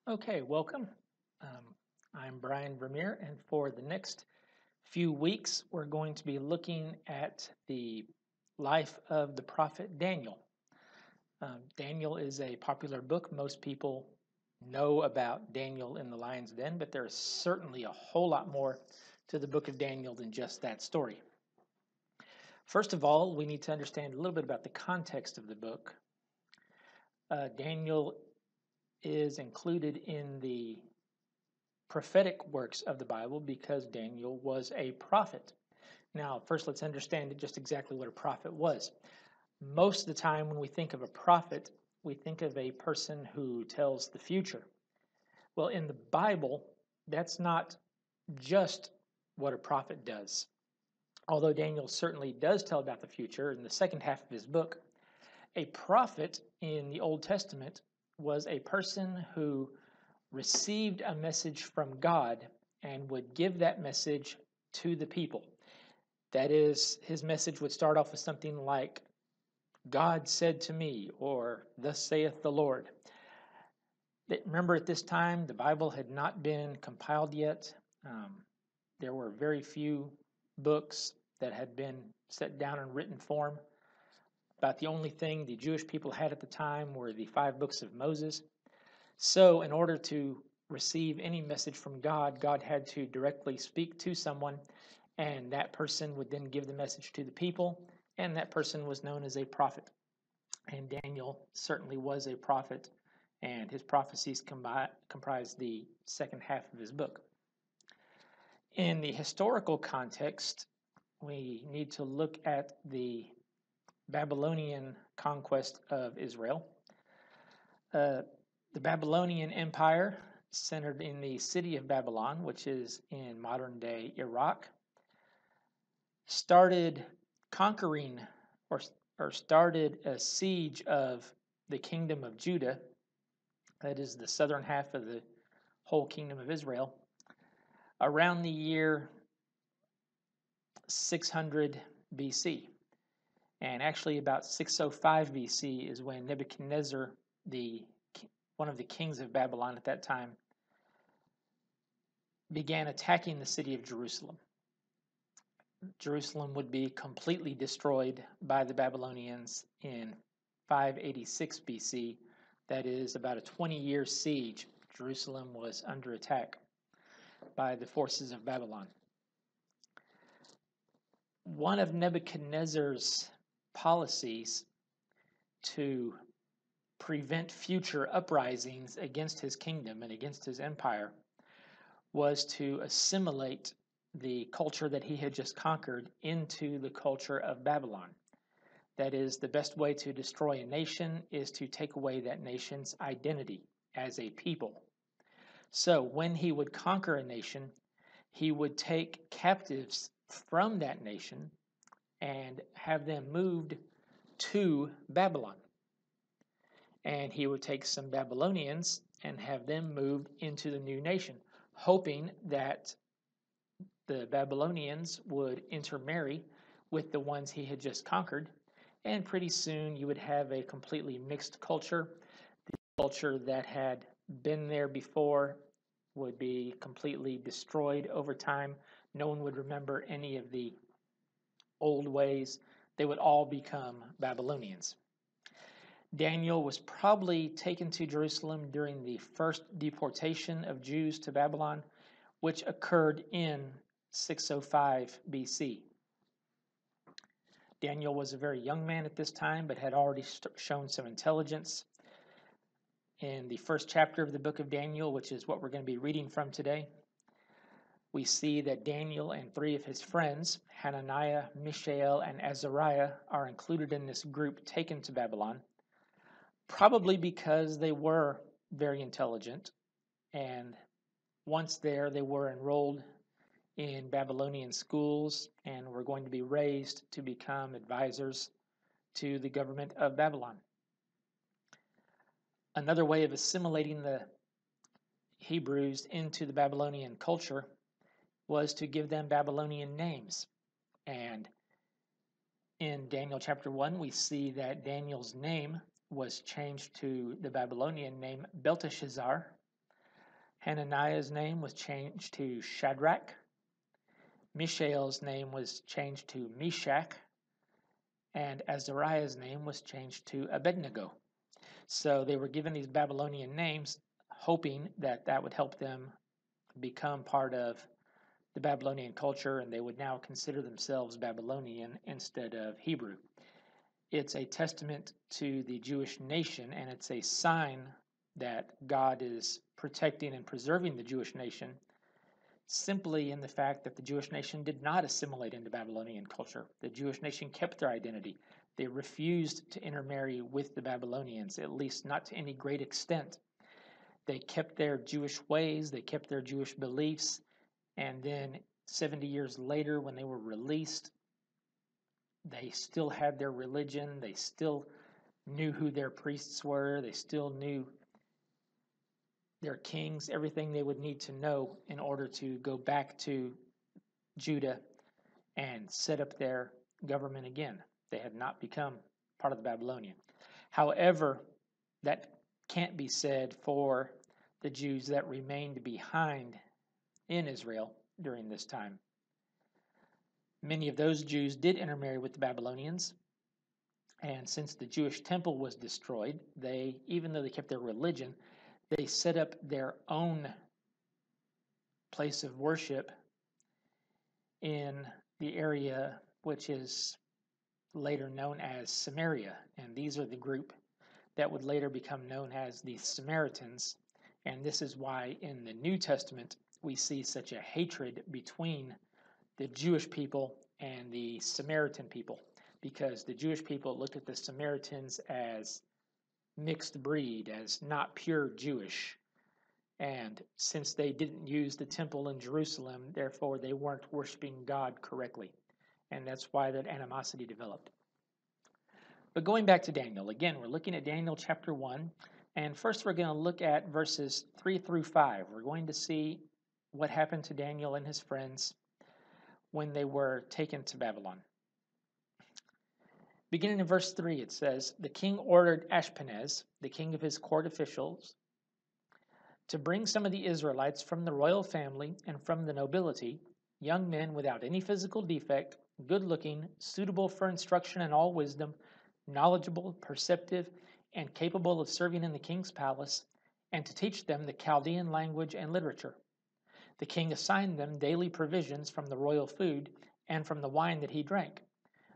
Okay, welcome. I'm Brian Vermeer, and for the next few weeks, we're going to be looking at the life of the prophet Daniel. Daniel is a popular book. Most people know about Daniel in the lion's den, but there's certainly a whole lot more to the book of Daniel than just that story. First of all, we need to understand a little bit about the context of the book. Daniel is included in the prophetic works of the Bible because Daniel was a prophet. Now, first, let's understand just exactly what a prophet was. Most of the time, when we think of a prophet, we think of a person who tells the future. Well, in the Bible, that's not just what a prophet does. Although Daniel certainly does tell about the future in the second half of his book, a prophet in the Old Testament was a person who received a message from God and would give that message to the people. That is, his message would start off with something like, God said to me, or thus saith the Lord. Remember, at this time, the Bible had not been compiled yet. There were very few books that had been set down in written form. About the only thing the Jewish people had at the time were the 5 books of Moses. So, in order to receive any message from God, God had to directly speak to someone, and that person would then give the message to the people, and that person was known as a prophet. And Daniel certainly was a prophet, and his prophecies comprise the second half of his book. In the historical context, we need to look at the Babylonian conquest of Israel. The Babylonian Empire, centered in the city of Babylon, which is in modern-day Iraq, started conquering or started a siege of the kingdom of Judah, that is the southern half of the whole kingdom of Israel, around the year 600 BC. And actually about 605 BC is when Nebuchadnezzar, one of the kings of Babylon at that time, began attacking the city of Jerusalem. Jerusalem would be completely destroyed by the Babylonians in 586 BC. That is about a 20-year siege. Jerusalem was under attack by the forces of Babylon. One of Nebuchadnezzar's policies to prevent future uprisings against his kingdom and against his empire was to assimilate the culture that he had just conquered into the culture of Babylon. That is, the best way to destroy a nation is to take away that nation's identity as a people. So when he would conquer a nation, he would take captives from that nation and have them moved to Babylon. And he would take some Babylonians and have them moved into the new nation, hoping that the Babylonians would intermarry with the ones he had just conquered, and pretty soon you would have a completely mixed culture. The culture that had been there before would be completely destroyed over time. No one would remember any of the old ways. They would all become Babylonians. Daniel was probably taken to Jerusalem during the first deportation of Jews to Babylon, which occurred in 605 BC. Daniel was a very young man at this time, but had already shown some intelligence. In the first chapter of the book of Daniel, which is what we're going to be reading from today, we see that Daniel and 3 of his friends, Hananiah, Mishael, and Azariah, are included in this group taken to Babylon, probably because they were very intelligent, and once there, they were enrolled in Babylonian schools and were going to be raised to become advisors to the government of Babylon. Another way of assimilating the Hebrews into the Babylonian culture was to give them Babylonian names. And in Daniel chapter 1, we see that Daniel's name was changed to the Babylonian name Belteshazzar. Hananiah's name was changed to Shadrach. Mishael's name was changed to Meshach. And Azariah's name was changed to Abednego. So they were given these Babylonian names, hoping that that would help them become part of the Babylonian culture, and they would now consider themselves Babylonian instead of Hebrew. It's a testament to the Jewish nation, and it's a sign that God is protecting and preserving the Jewish nation simply in the fact that the Jewish nation did not assimilate into Babylonian culture. The Jewish nation kept their identity. They refused to intermarry with the Babylonians, at least not to any great extent. They kept their Jewish ways, they kept their Jewish beliefs, and then 70 years later, when they were released, they still had their religion, they still knew who their priests were, they still knew their kings, everything they would need to know in order to go back to Judah and set up their government again. They had not become part of the Babylonian. However, that can't be said for the Jews that remained behind in Israel during this time. Many of those Jews did intermarry with the Babylonians, and since the Jewish temple was destroyed, they, even though they kept their religion, they set up their own place of worship in the area which is later known as Samaria. And these are the group that would later become known as the Samaritans. And this is why in the New Testament we see such a hatred between the Jewish people and the Samaritan people, because the Jewish people looked at the Samaritans as mixed breed, as not pure Jewish. And since they didn't use the temple in Jerusalem, therefore they weren't worshiping God correctly. And that's why that animosity developed. But going back to Daniel, again, we're looking at Daniel chapter 1. And first we're going to look at verses 3 through 5. We're going to see what happened to Daniel and his friends when they were taken to Babylon. Beginning in verse 3, it says, "The king ordered Ashpenaz, the king of his court officials, to bring some of the Israelites from the royal family and from the nobility, young men without any physical defect, good-looking, suitable for instruction in all wisdom, knowledgeable, perceptive, and capable of serving in the king's palace, and to teach them the Chaldean language and literature. The king assigned them daily provisions from the royal food and from the wine that he drank.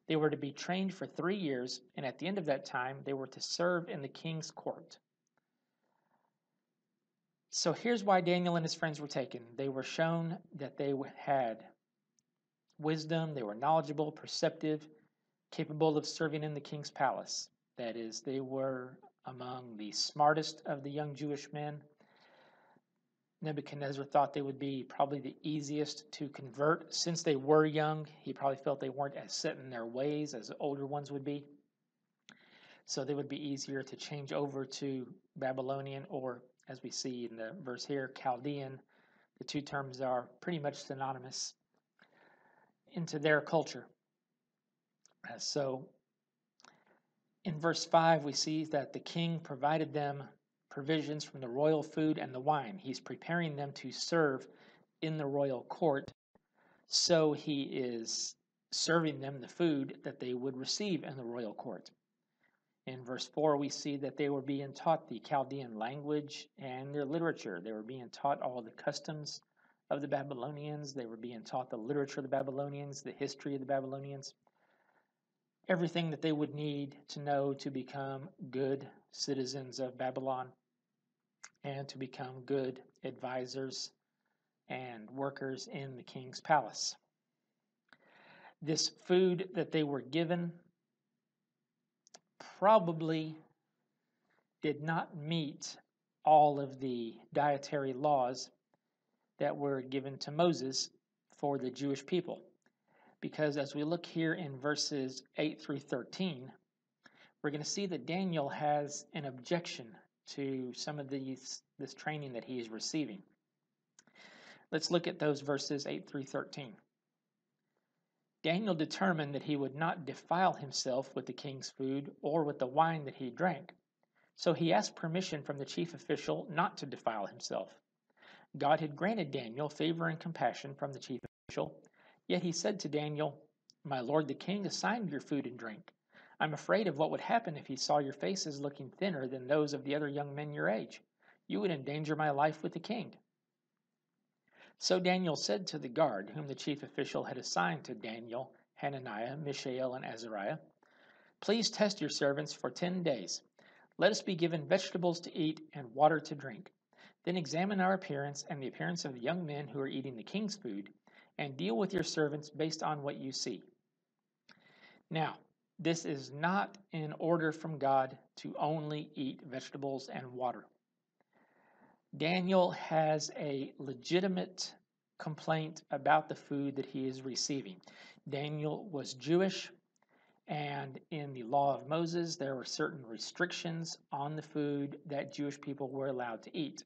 They were to be trained for 3 years, and at the end of that time, they were to serve in the king's court." So here's why Daniel and his friends were taken. They were shown that they had wisdom, they were knowledgeable, perceptive, capable of serving in the king's palace. That is, they were among the smartest of the young Jewish men. Nebuchadnezzar thought they would be probably the easiest to convert. Since they were young, he probably felt they weren't as set in their ways as the older ones would be. So they would be easier to change over to Babylonian, or as we see in the verse here, Chaldean. The two terms are pretty much synonymous into their culture. So in verse 5, we see that the king provided them provisions from the royal food and the wine. He's preparing them to serve in the royal court. So he is serving them the food that they would receive in the royal court. In verse 4, we see that they were being taught the Chaldean language and their literature. They were being taught all the customs of the Babylonians. They were being taught the literature of the Babylonians, the history of the Babylonians, everything that they would need to know to become good citizens of Babylon and to become good advisors and workers in the king's palace. This food that they were given probably did not meet all of the dietary laws that were given to Moses for the Jewish people. Because as we look here in verses 8 through 13, we're going to see that Daniel has an objection to some of this training that he is receiving. Let's look at those verses 8 through 13. "Daniel determined that he would not defile himself with the king's food or with the wine that he drank. So he asked permission from the chief official not to defile himself. God had granted Daniel favor and compassion from the chief official, yet he said to Daniel, "My lord the king assigned your food and drink. I'm afraid of what would happen if he saw your faces looking thinner than those of the other young men your age. You would endanger my life with the king." So Daniel said to the guard, whom the chief official had assigned to Daniel, Hananiah, Mishael, and Azariah, "Please test your servants for 10 days. Let us be given vegetables to eat and water to drink. Then examine our appearance and the appearance of the young men who are eating the king's food, and deal with your servants based on what you see." Now, this is not an order from God to only eat vegetables and water. Daniel has a legitimate complaint about the food that he is receiving. Daniel was Jewish, and in the law of Moses, there were certain restrictions on the food that Jewish people were allowed to eat.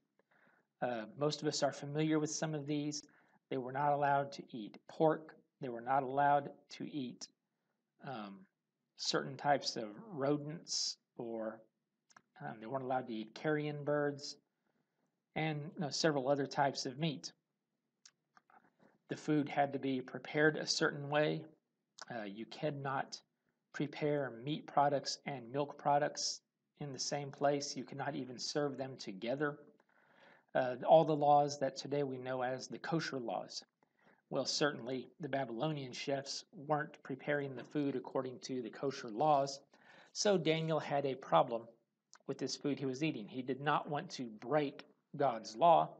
Most of us are familiar with some of these. They were not allowed to eat pork. They were not allowed to eat certain types of rodents, or they weren't allowed to eat carrion birds, and several other types of meat. The food had to be prepared a certain way. You cannot prepare meat products and milk products in the same place. You cannot even serve them together. All the laws that today we know as the kosher laws. Well, certainly the Babylonian chefs weren't preparing the food according to the kosher laws. So Daniel had a problem with this food he was eating. He did not want to break God's law,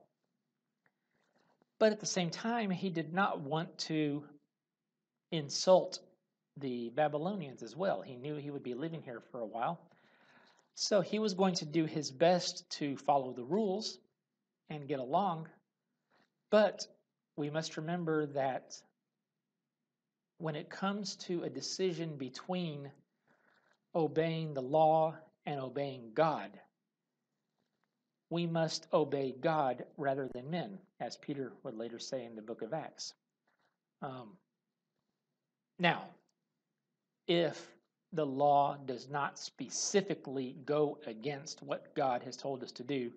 but at the same time, he did not want to insult the Babylonians as well. He knew he would be living here for a while. So he was going to do his best to follow the rules and get along. But we must remember that when it comes to a decision between obeying the law and obeying God, we must obey God rather than men, as Peter would later say in the book of Acts. Now, if the law does not specifically go against what God has told us to do,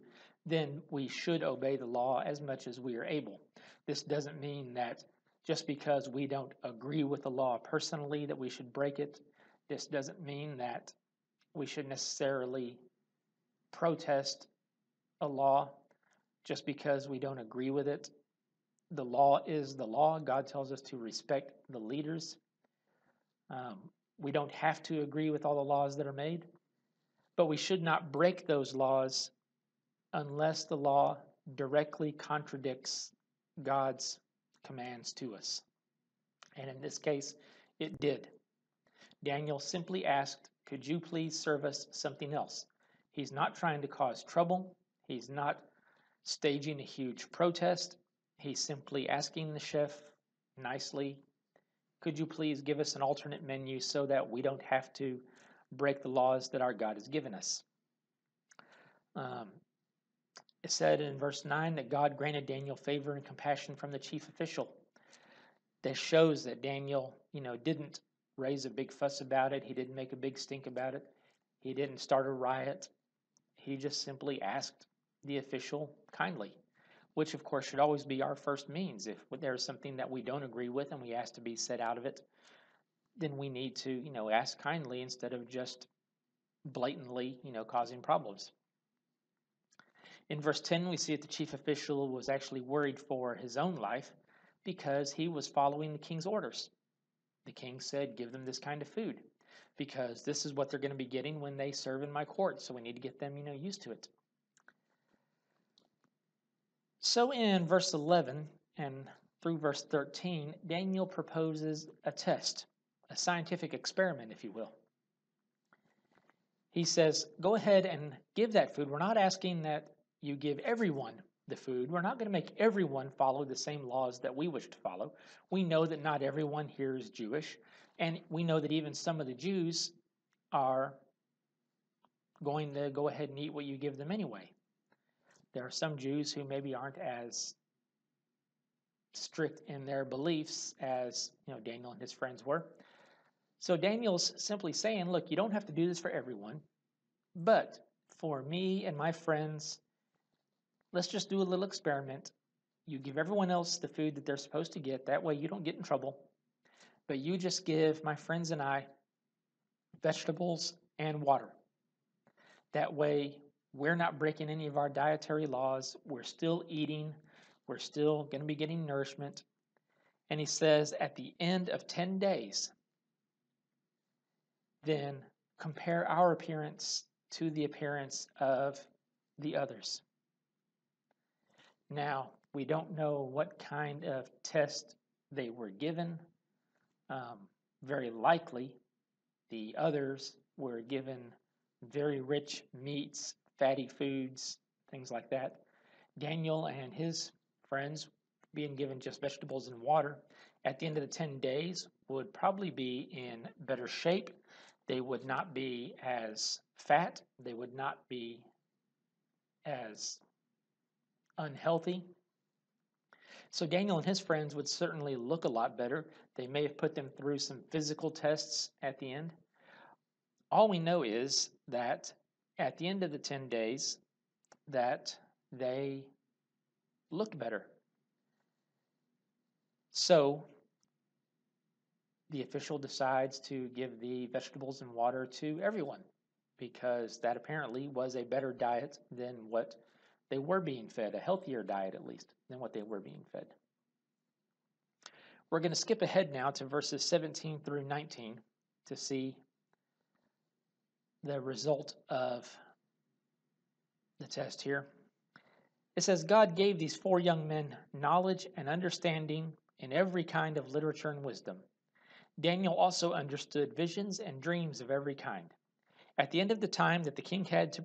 then we should obey the law as much as we are able. This doesn't mean that just because we don't agree with the law personally that we should break it. This doesn't mean that we should necessarily protest a law just because we don't agree with it. The law is the law. God tells us to respect the leaders. We don't have to agree with all the laws that are made, but we should not break those laws unless the law directly contradicts God's commands to us. And in this case, it did. Daniel simply asked, "Could you please serve us something else?" He's not trying to cause trouble. He's not staging a huge protest. He's simply asking the chef nicely, "Could you please give us an alternate menu so that we don't have to break the laws that our God has given us?" It said in verse 9 that God granted Daniel favor and compassion from the chief official. That shows that Daniel, didn't raise a big fuss about it. He didn't make a big stink about it. He didn't start a riot. He just simply asked the official kindly, which of course should always be our first means. If there's something that we don't agree with and we ask to be set out of it, then we need to, ask kindly instead of just blatantly, causing problems. In verse 10, we see that the chief official was actually worried for his own life because he was following the king's orders. The king said, "Give them this kind of food because this is what they're going to be getting when they serve in my court. So we need to get them, used to it." So in verse 11 and through verse 13, Daniel proposes a test, a scientific experiment, if you will. He says, "Go ahead and give that food. We're not asking that you give everyone the food. We're not going to make everyone follow the same laws that we wish to follow. We know that not everyone here is Jewish, and we know that even some of the Jews are going to go ahead and eat what you give them anyway. There are some Jews who maybe aren't as strict in their beliefs as Daniel and his friends were. So Daniel's simply saying, look, you don't have to do this for everyone, but for me and my friends, let's just do a little experiment. You give everyone else the food that they're supposed to get. That way you don't get in trouble. But you just give my friends and I vegetables and water. That way we're not breaking any of our dietary laws. We're still eating. We're still going to be getting nourishment. And he says at the end of 10 days, then compare our appearance to the appearance of the others. Now, we don't know what kind of test they were given. Very likely, the others were given very rich meats, fatty foods, things like that. Daniel and his friends, being given just vegetables and water, at the end of the 10 days would probably be in better shape. They would not be as fat. They would not be as unhealthy. So Daniel and his friends would certainly look a lot better. They may have put them through some physical tests at the end. All we know is that at the end of the 10 days that they looked better. So the official decides to give the vegetables and water to everyone because that apparently was a better diet than what they were being fed, a healthier diet at least than what they were being fed. We're going to skip ahead now to verses 17 through 19 to see the result of the test here. It says, God gave these 4 young men knowledge and understanding in every kind of literature and wisdom. Daniel also understood visions and dreams of every kind. At the end of the time that the king had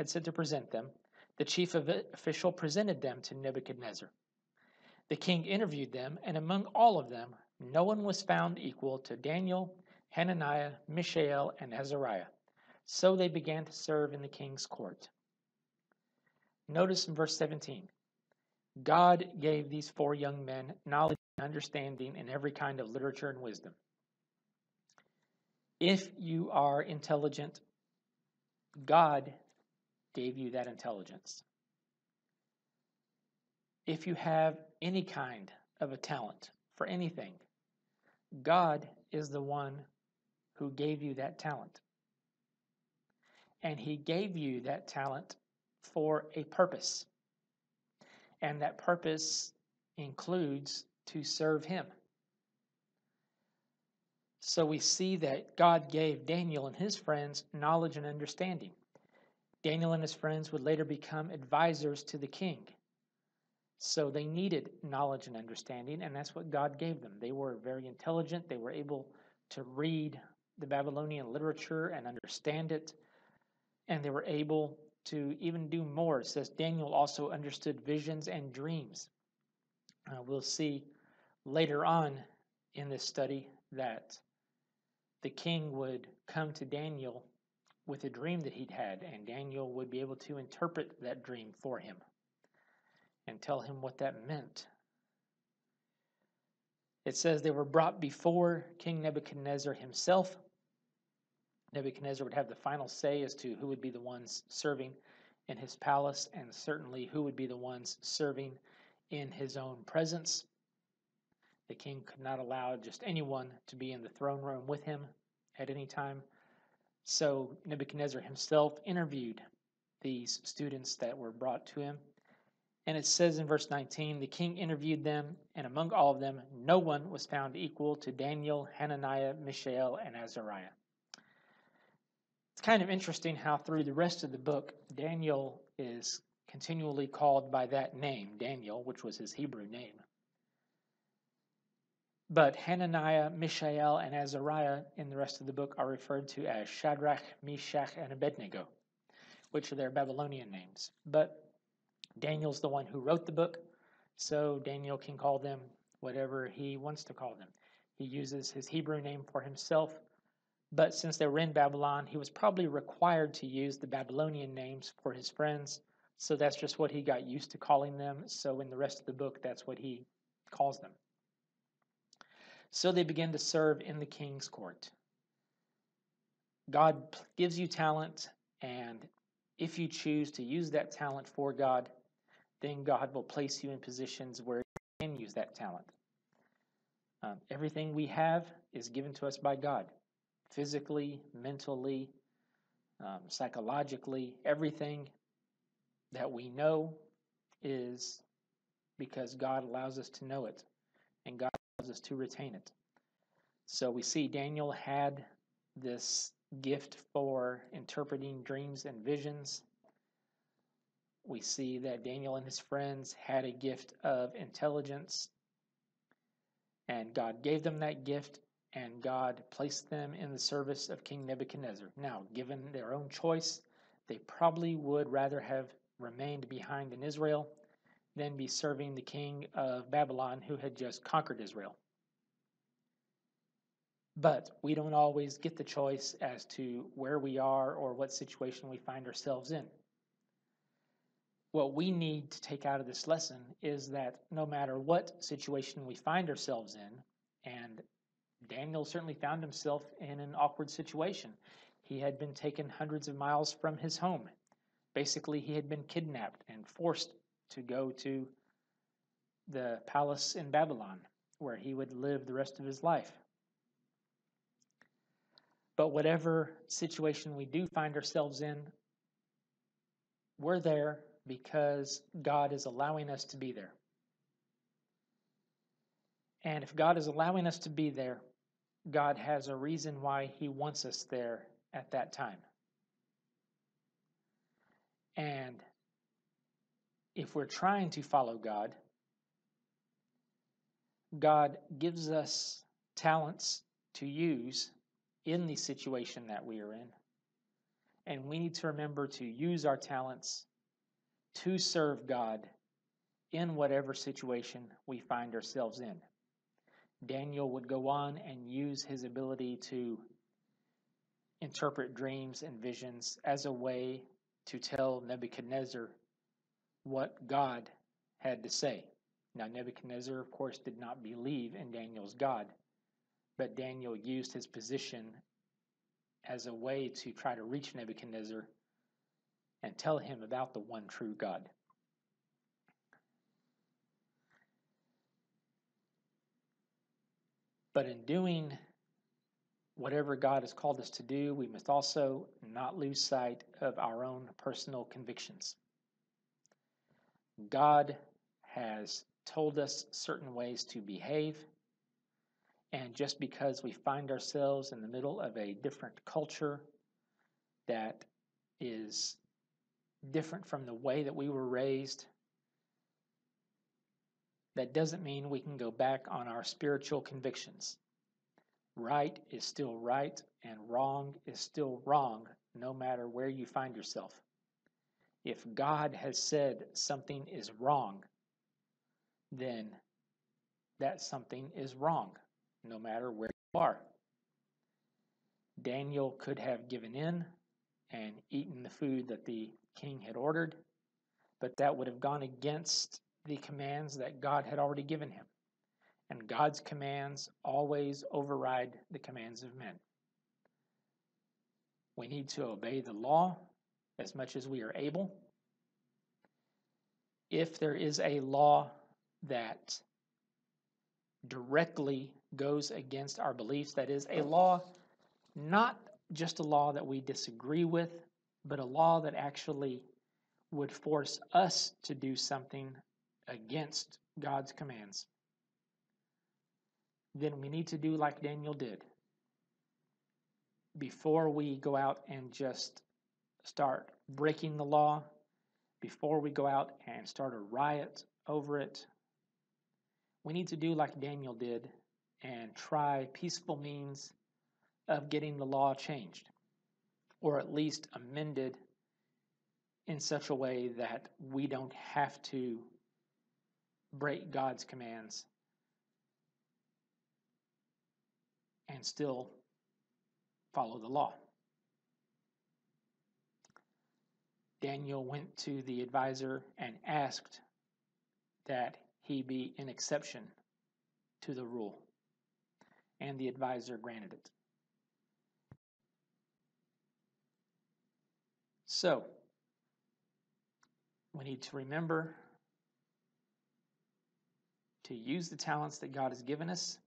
said to present them, the chief official presented them to Nebuchadnezzar. The king interviewed them, and among all of them, no one was found equal to Daniel, Hananiah, Mishael, and Azariah. So they began to serve in the king's court. Notice in verse 17, God gave these 4 young men knowledge and understanding in every kind of literature and wisdom. If you are intelligent, God gave you that intelligence. If you have any kind of a talent for anything, God is the one who gave you that talent. And he gave you that talent for a purpose. And that purpose includes to serve him. So we see that God gave Daniel and his friends knowledge and understanding. Daniel and his friends would later become advisors to the king. So they needed knowledge and understanding, and that's what God gave them. They were very intelligent. They were able to read the Babylonian literature and understand it. And they were able to even do more. It says Daniel also understood visions and dreams. We'll see later on in this study that the king would come to Daniel with a dream that he'd had, and Daniel would be able to interpret that dream for him and tell him what that meant. It says they were brought before King Nebuchadnezzar himself. Nebuchadnezzar would have the final say as to who would be the ones serving in his palace, and certainly who would be the ones serving in his own presence. The king could not allow just anyone to be in the throne room with him at any time. So Nebuchadnezzar himself interviewed these students that were brought to him. And it says in verse 19, the king interviewed them, and among all of them, no one was found equal to Daniel, Hananiah, Mishael, and Azariah. It's kind of interesting how through the rest of the book, Daniel is continually called by that name, Daniel, which was his Hebrew name. But Hananiah, Mishael, and Azariah in the rest of the book are referred to as Shadrach, Meshach, and Abednego, which are their Babylonian names. But Daniel's the one who wrote the book, so Daniel can call them whatever he wants to call them. He uses his Hebrew name for himself, but since they were in Babylon, he was probably required to use the Babylonian names for his friends, so that's just what he got used to calling them. So in the rest of the book, that's what he calls them. So they begin to serve in the king's court. God gives you talent, and if you choose to use that talent for God, then God will place you in positions where you can use that talent. Everything we have is given to us by God, physically, mentally, psychologically. Everything that we know is because God allows us to know it, and God allows us to retain it. So we see Daniel had this gift for interpreting dreams and visions. We see that Daniel and his friends had a gift of intelligence, and God gave them that gift, and God placed them in the service of King Nebuchadnezzar. Now, given their own choice, they probably would rather have remained behind in Israel than be serving the king of Babylon who had just conquered Israel. But we don't always get the choice as to where we are or what situation we find ourselves in. What we need to take out of this lesson is that no matter what situation we find ourselves in, and Daniel certainly found himself in an awkward situation. He had been taken hundreds of miles from his home. Basically, he had been kidnapped and forced to go to the palace in Babylon, where he would live the rest of his life. But whatever situation we do find ourselves in, we're there because God is allowing us to be there. And if God is allowing us to be there, God has a reason why he wants us there at that time. And if we're trying to follow God, God gives us talents to use in the situation that we are in. And we need to remember to use our talents to serve God in whatever situation we find ourselves in. Daniel would go on and use his ability to interpret dreams and visions as a way to tell Nebuchadnezzar what God had to say. Now, Nebuchadnezzar, of course, did not believe in Daniel's God, but Daniel used his position as a way to try to reach Nebuchadnezzar and tell him about the one true God. But in doing whatever God has called us to do, we must also not lose sight of our own personal convictions. God has told us certain ways to behave, and just because we find ourselves in the middle of a different culture that is different from the way that we were raised, that doesn't mean we can go back on our spiritual convictions. Right is still right, and wrong is still wrong, no matter where you find yourself. If God has said something is wrong, then that something is wrong, no matter where you are. Daniel could have given in and eaten the food that the king had ordered, but that would have gone against the commands that God had already given him. And God's commands always override the commands of men. We need to obey the law as much as we are able. If there is a law that directly goes against our beliefs, that is a law, not just a law that we disagree with, but a law that actually would force us to do something against God's commands, then we need to do like Daniel did. Before we go out and just start breaking the law, before we go out and start a riot over it, we need to do like Daniel did and try peaceful means of getting the law changed, or at least amended in such a way that we don't have to break God's commands and still follow the law. Daniel went to the advisor and asked that he be an exception to the rule, and the advisor granted it. So, we need to remember to use the talents that God has given us.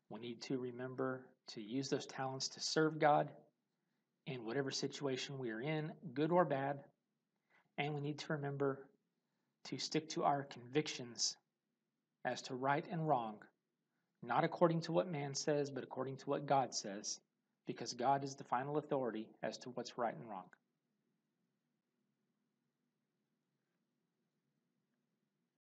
We need to remember to use those talents to serve God in whatever situation we are in, good or bad. And we need to remember to stick to our convictions as to right and wrong, not according to what man says, but according to what God says, because God is the final authority as to what's right and wrong.